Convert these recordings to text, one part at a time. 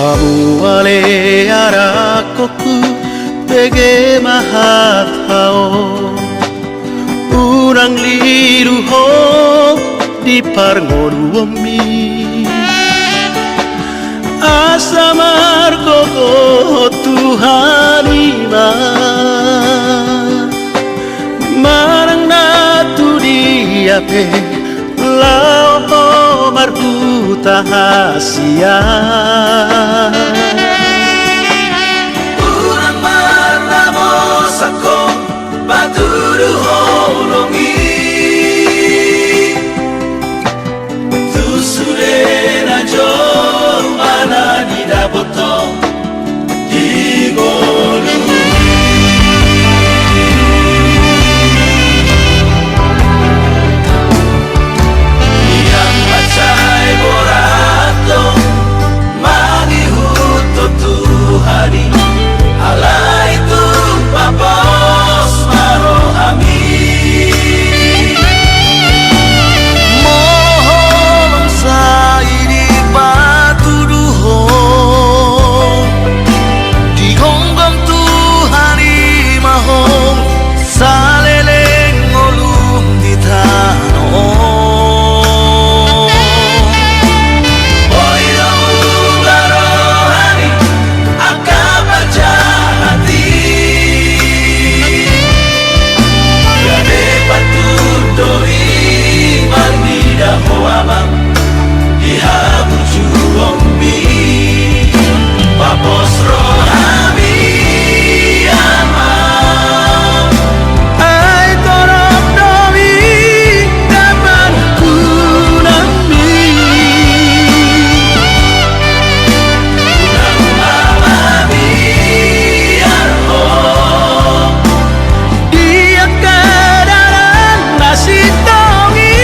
Hamuale arakoku pege mahatao urang liru ho di parngoluomi asa margogo Tuhan ima marang natu diape lao marputa hasia urang marnamo sakong baturu holongi tusurena jo mana di dapoto di golu yang macai borato magi huto Tuhani alai tu papos marohami mohon sairi patuduho di gonggong Tuhani mahong saleleng ngolum di tanah Papos rohami amam ai torok domi dapat kunami unang mamami arho dia kadaran nasi tongi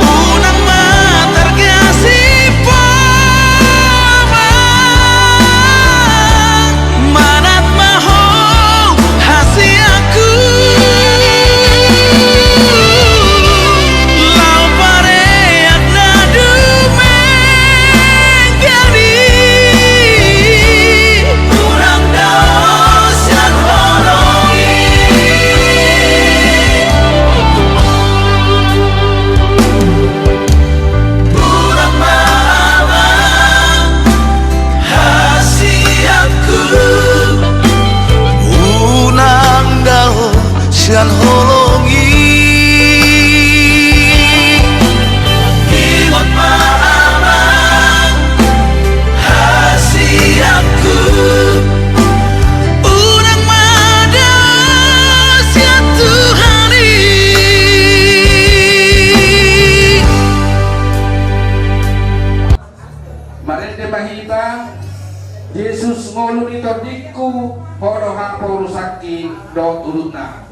unang matar kasih manat mahong hasiaku lau pareak nadu menggani urang daos yang holongi urang mamang hasiaku unang dao sian holongi imot mamang hasiaku unang madas ya Tuhani Marende mahita Yesus ngolu ditodiku horo haporo saki do urutna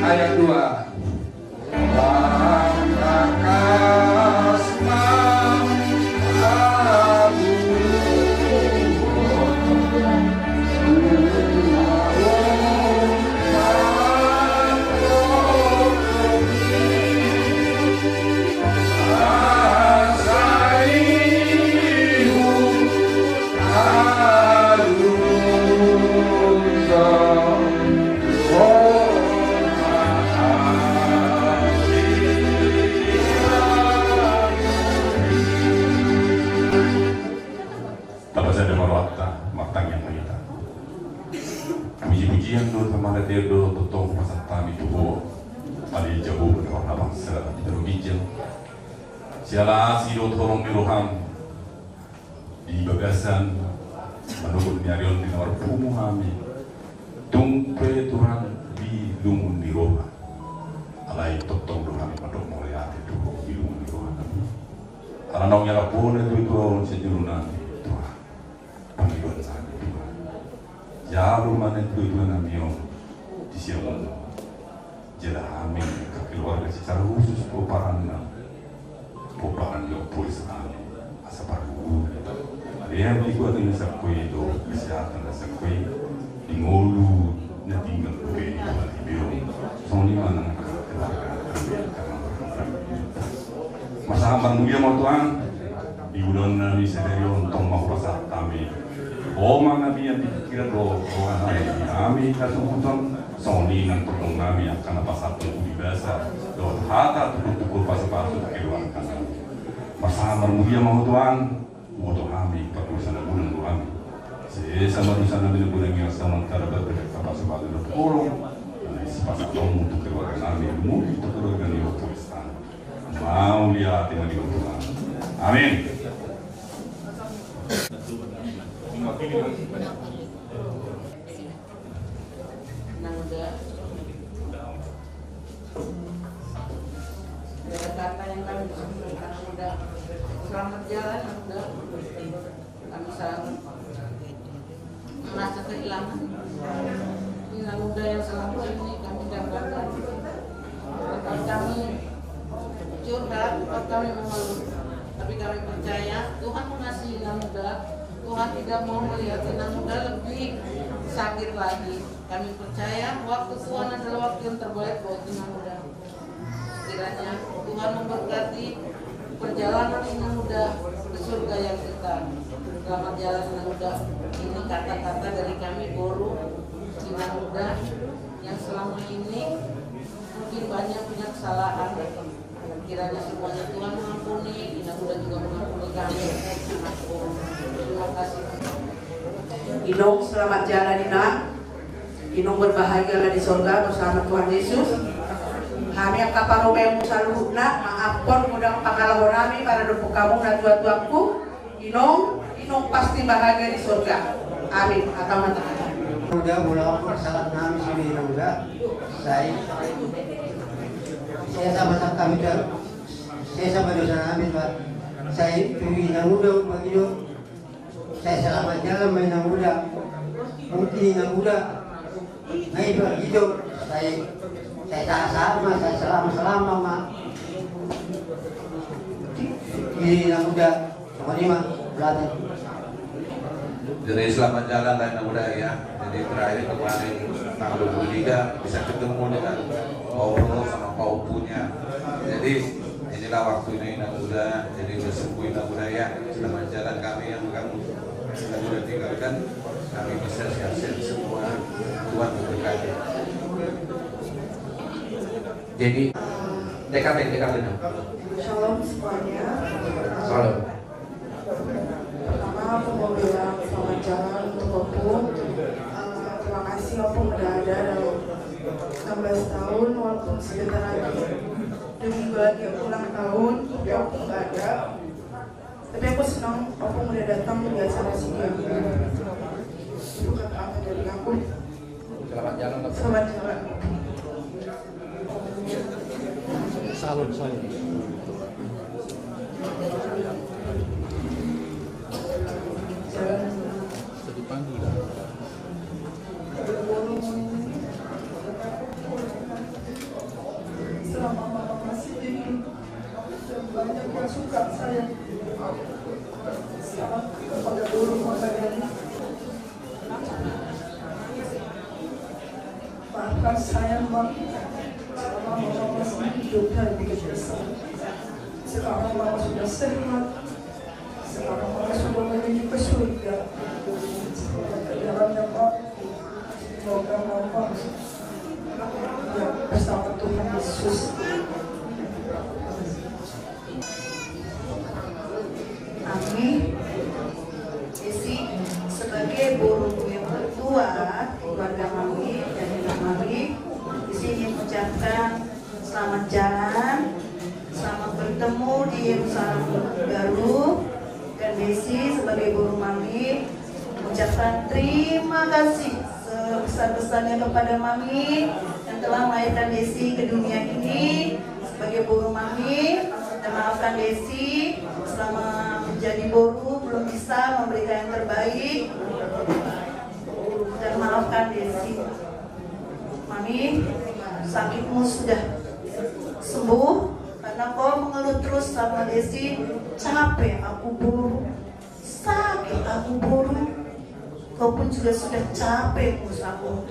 ayat 2 puji-pujian do sama leter do totong pasatami tuho ali jauh berwarna bangsa di bijil siala sido tolong di roham di bagasan menurut nyarion di nomor pumuhami tungpe turan di lumun di roha alai totong rohami padok moleate tuho di lumun di roha nyala pun itu sejuruna Tuhan. Panggilan kami Tuhan. Jauh mana itu namio di siang jela kami ke keluarga secara khusus poparan yo polis kami asa paru. Ada yang ikut dengan sakui itu kesehatan dan sakui di ngolu na tinggal ke di biro. Soni mana keluarga karena Masakan mulia mau Tuhan di udon nabi sederion tong mahurasa kami oma nabi yang pikiran rohan kami kasungkutan soni nang tolong kami akan pasat tubuh biasa don hata tukul pasal-pasal keluarkan kami masakan mulia mau Tuhan butuh kami perluasan bulan kami sama dosa nabi bulan yang sama terdapat pasal-pasal tolong pasal tolong untuk keluarga kami untuk keluarga kami Tuhan mau lihat yang di Tuhan. Amin. Kata yang kami sampaikan muda, selamat jalan muda. Kami sangat merasa kehilangan. Ini muda yang selama ini kami dapatkan. Kami curhat, kami mengeluh, tapi kami percaya Tuhan mengasihi anak muda. Tuhan tidak mau melihat anak muda lebih sakit lagi. Kami percaya waktu Tuhan adalah waktu yang terbaik buat anak muda. Kiranya Tuhan memberkati perjalanan anak muda ke surga yang kita. Selamat jalan anak muda. Ini kata-kata dari kami Boru anak muda yang selama ini mungkin banyak punya kesalahan. Kiranya semuanya Tuhan mengampuni, Ina muda juga mengampuni kami. Terima kasih. Inong selamat jalan Ina. Inong berbahagia di surga bersama Tuhan Yesus. Kami yang kaparomemu saluhna, maafkan mudah pangalahon kami para dupuk kamu dan tua-tuaku. Inong pasti bahagia di surga. Amin. Atau mata-mata. Mudah mula salat kami sini mudah. Saya sama kami dan saya sama dosa kami Pak. Saya pilih yang muda begitu. Saya selamat jalan main yang muda. Mungkin yang muda. Nah itu begitu. Saya tak sama, saya selama mak. Pilih yang muda. Sama lima berarti. Jadi selamat jalan dan muda ya. Jadi terakhir kemarin tanggal 23 bisa ketemu dengan Paulo sama Paupunya. Jadi inilah waktunya Ina muda. Jadi bersembuh Ina muda ya. Selamat jalan kami yang kamu sudah tinggalkan. Kami bisa sehat-sehat semua. Tuhan memberkati. Jadi TKP. Shalom semuanya. Shalom. Pertama aku mau bilang selamat jalan untuk Opung. Terima kasih Opung udah ada dalam 16 tahun walaupun sebentar lagi 2 minggu lagi aku ulang tahun, tapi Opung nggak ada. Tapi aku senang Opung udah datang di acara sini. Itu kata-kata dari aku. Selamat jalan. Selamat jalan. Salut saya. Selama mama masih hidup dan banyak yang suka saya. Selamat kepada burung kalian. Maafkan saya Mak. Selama mama masih hidup dan begitu besar. Sekarang mama sudah sehat. Sekarang mama sudah menuju ke surga. Jalannya Pak. Semoga mama bersama Tuhan Yesus. Amin. Jadi sebagai burung yang tertua keluarga Mami dan Ibu Mami di sini mengucapkan selamat jalan, selamat bertemu di Yerusalem baru. Dan Desi sebagai burung Mami mengucapkan terima kasih sebesar-besarnya kepada Mami yang telah melahirkan Desi ke dunia ini sebagai burung Mami. Dan maafkan Desi selama menjadi boru belum bisa memberikan yang terbaik. Dan maafkan Desi. Mami, sakitmu sudah sembuh karena kau mengeluh terus sama Desi. Capek aku boru, sakit aku boru. Kau pun juga sudah capek ngurus aku.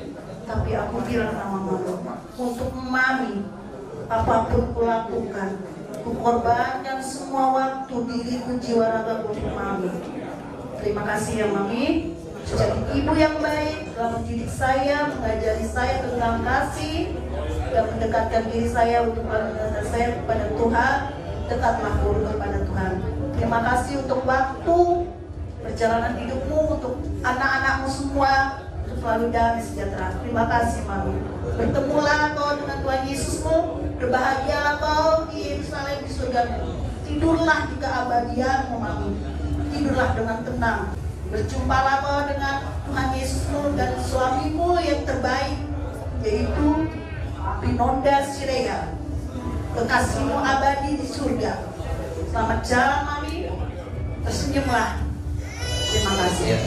Tapi aku bilang sama Mami, untuk Mami apapun kulakukan, kukorbankan semua waktu, diriku, jiwa ragaku untuk Mami. Terima kasih ya Mami, jadi ibu yang baik, telah mendidik saya, mengajari saya tentang kasih, dan mendekatkan diri saya untuk mendekatkan saya kepada Tuhan. Dekatlah boru kepada Tuhan. Terima kasih untuk waktu perjalanan hidupmu, untuk anak-anakmu semua, untuk selalu damai sejahtera. Terima kasih Mami. Bertemulah kau dengan Tuhan Yesusmu, berbahagialah kau di Yerusalem di surga. Tidurlah di keabadianmu Mami. Tidurlah dengan tenang. Berjumpalah kau dengan Tuhan Yesusmu dan suamimu yang terbaik, yaitu Pinonda Sirea, kekasihmu abadi di surga. Selamat jalan Mami. Tersenyumlah. Terima kasih.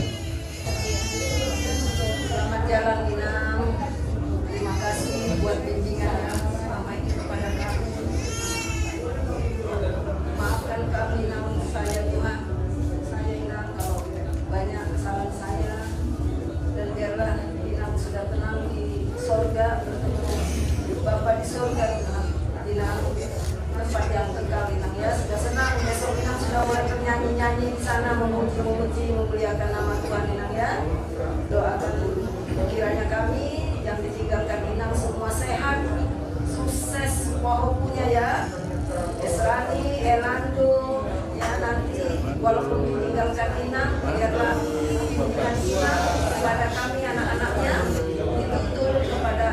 Selamat jalan Inang. Terima kasih buat bimbingannya selama ini kepada kami. Maafkan kami Inang, saya Tuhan. Saya Inang kalau banyak kesalahan saya. Dan biarlah Inang sudah tenang di sorga, bertemu Bapa di sorga Inang. Tempat yang kekal Inang ya. Sudah senang besok Inang sudah mulai bernyanyi-nyanyi di sana, memuji-memuji, memuliakan nama Tuhan Inang ya. Doakan kiranya kami yang ditinggalkan Inang semua sehat, sukses semua punya ya. Esrani, Elando ya, nanti walaupun ditinggalkan Inang, biarlah bimbingan Inang kepada kami anak-anaknya itu turun kepada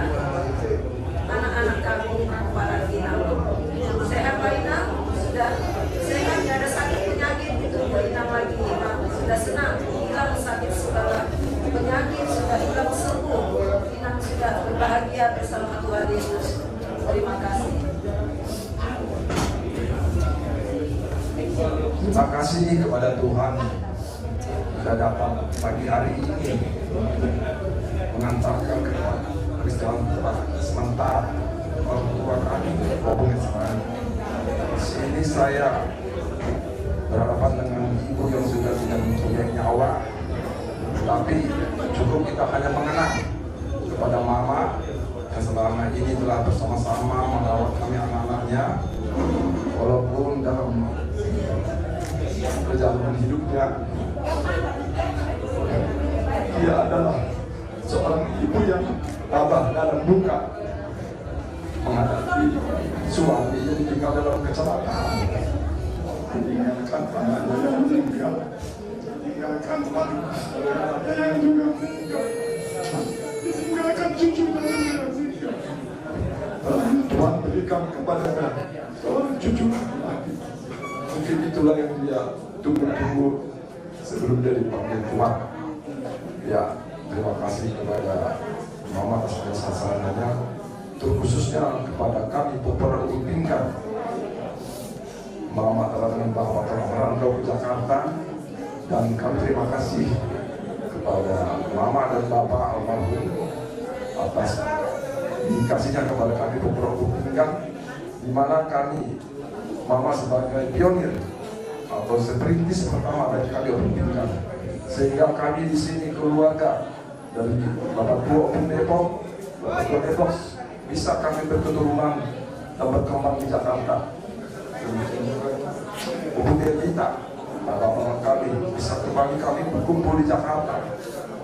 anak-anak kami kepada Inang. Sehat Pak Inang, sudah sehat, tidak ada sakit penyakit itu Inang lagi Inang. Sudah senang, hilang sakit segala penyakit, sudah hilang sembuh. Inang sudah berbahagia bersama Tuhan Yesus. Terima kasih. Terima kasih kepada Tuhan sudah dapat pagi hari ini mengantarkan Kristen sementara orang tua kami hubungan sekarang. Di sini saya berhadapan dengan ibu yang sudah tidak mempunyai nyawa, tapi cukup kita hanya mengenang kepada mama yang selama ini telah bersama-sama merawat kami anak-anaknya, walaupun dalam perjalanan hidupnya dia adalah seorang ibu yang tabah dalam duka menghadapi suami yang tinggal dalam kecelakaan, meninggalkan anaknya yang meninggal, meninggalkan wanita yang juga meninggal, meninggalkan cucunya yang meninggal. Lalu Tuhan berikan kepadanya seorang cucu lagi. Mungkin itulah yang dia tunggu-tunggu sebelum dia dipanggil Tuhan. Ya, terima kasih kepada Mama atas kesasarannya, terkhususnya kepada kami Popera Upingkan. Mama telah membawa telah merantau ke Jakarta, dan kami terima kasih kepada Mama dan Bapak almarhum atas dikasihnya kepada kami Popera Upingkan, di mana kami Mama sebagai pionir atau seperintis pertama dari kami Upingkan, sehingga kami di sini keluarga dari Bapak Tua Opung Depok, Bapak Tua Depok bisa kami berketurunan dan berkembang di Jakarta. Opung Delita, Bapak kami bisa kembali kami berkumpul di Jakarta,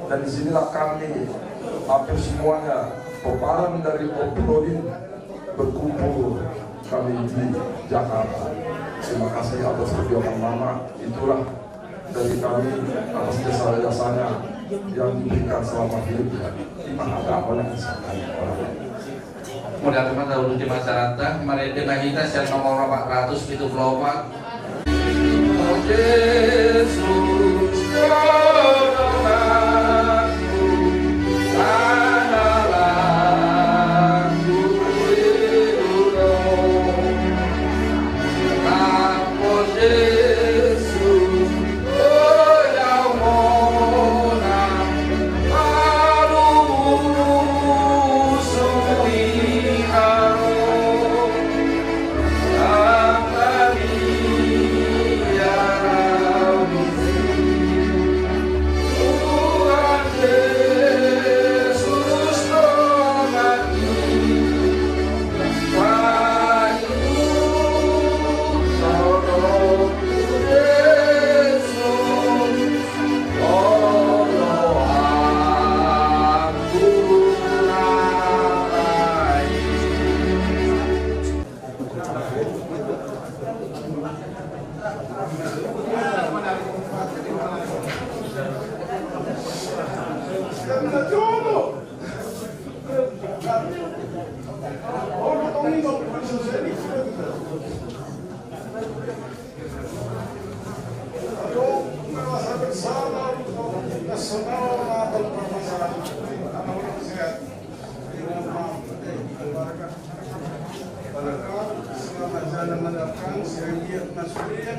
dan disinilah kami hampir semuanya peparan dari Opulodin berkumpul kami di Jakarta. Terima kasih atas perjuangan Mama. Itulah dari kami atas jasa-jasanya yang diberikan selama hidupnya. Di mana ada orang yang sangat orang. Mudah teman dahulu di masyarakat, mari kita siap nomor 474. Oh Yesus, tolongku, sanalah ku.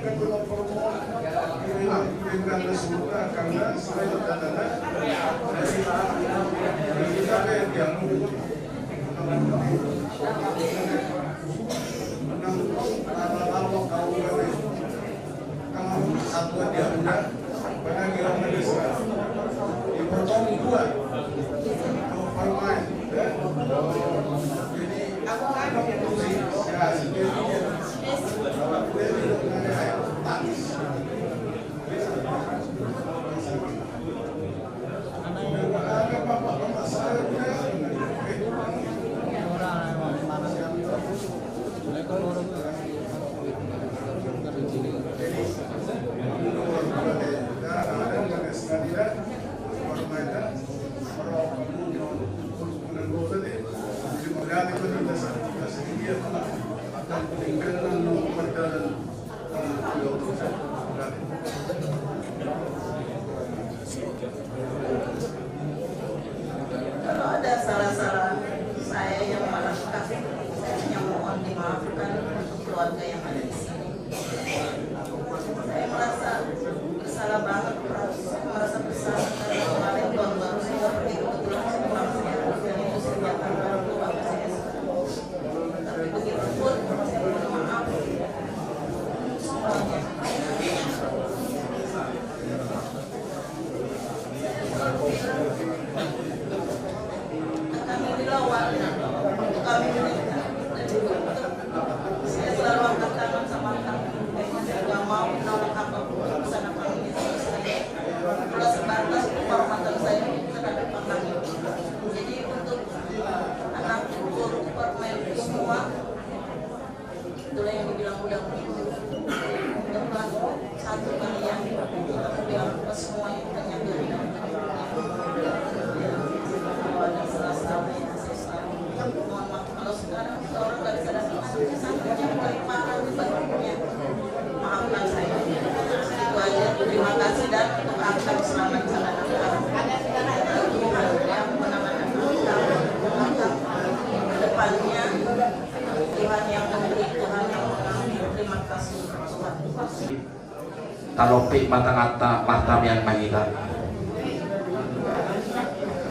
kan belum permohon hilang karena surga karena selain dana dari kita yang menang kau kalau satu dia udah pada hilang desa dipotong dua kalau permain jadi aku ada fungsi ya sebenarnya Kalau ada salah-salah saya yang melakukan, saya mohon dimaafkan untuk keluarga yang ada di sini. Saya merasa bersalah banget, merasa bersalah karena kemarin tahun baru saya pergi kebetulan saya pulang saya dan itu senjata baru keluarga saya. Tapi begitu pun saya mohon maaf semuanya. Kami dilawan, kami menikah, dan juga saya selalu angkat tangan sama kami. Saya nggak mau menolak apapun keputusan kami ini sama saya. Kalau sebatas penghormatan saya terhadap kami. Jadi untuk anak buku permen semua, itulah yang dibilang udah depan satu kalian, aku bilang ke semua yang ternyata ada salah-salah yang saya selalu mohon maaf kalau sekarang orang nggak bisa datang sakitnya mulai parah batuknya, maafkan saya itu aja. Terima kasih dan untuk angkat selamat jalan Tuhan yang menangani kita depannya, Tuhan yang memberi, Tuhan yang mengambil. Terima kasih Tuhan. Talopi mata-mata mata yang mangitan.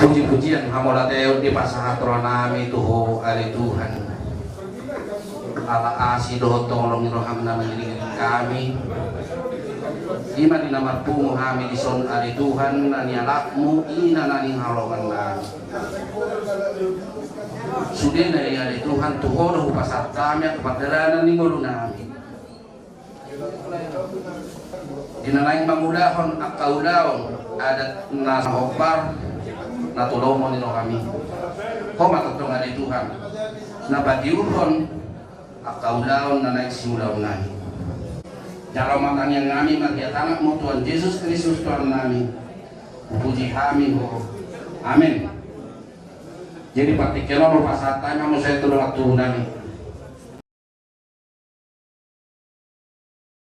Puji-pujian hamolateo di pasahatro nami tuho ari Tuhan ala asido tolong rohamna mengiringi kami iman dinamar pungu kami dison ari Tuhan nani alakmu ina nani halongan nami sudah dari ari Tuhan tuho doh pasat kami kepadaranan ni ngulu nami dinalaing mangulahon akaulahon adat nasahopar natulong mo nino kami ko matutong ari Tuhan na batiuhon akaulaon na naigsimulaw namin jaramatan yang kami maghiatanak mo Tuhan Yesus Kristus Tuhan namin puji kami ho amin. Jadi partikelor pasatan mo sa ito ng atuh namin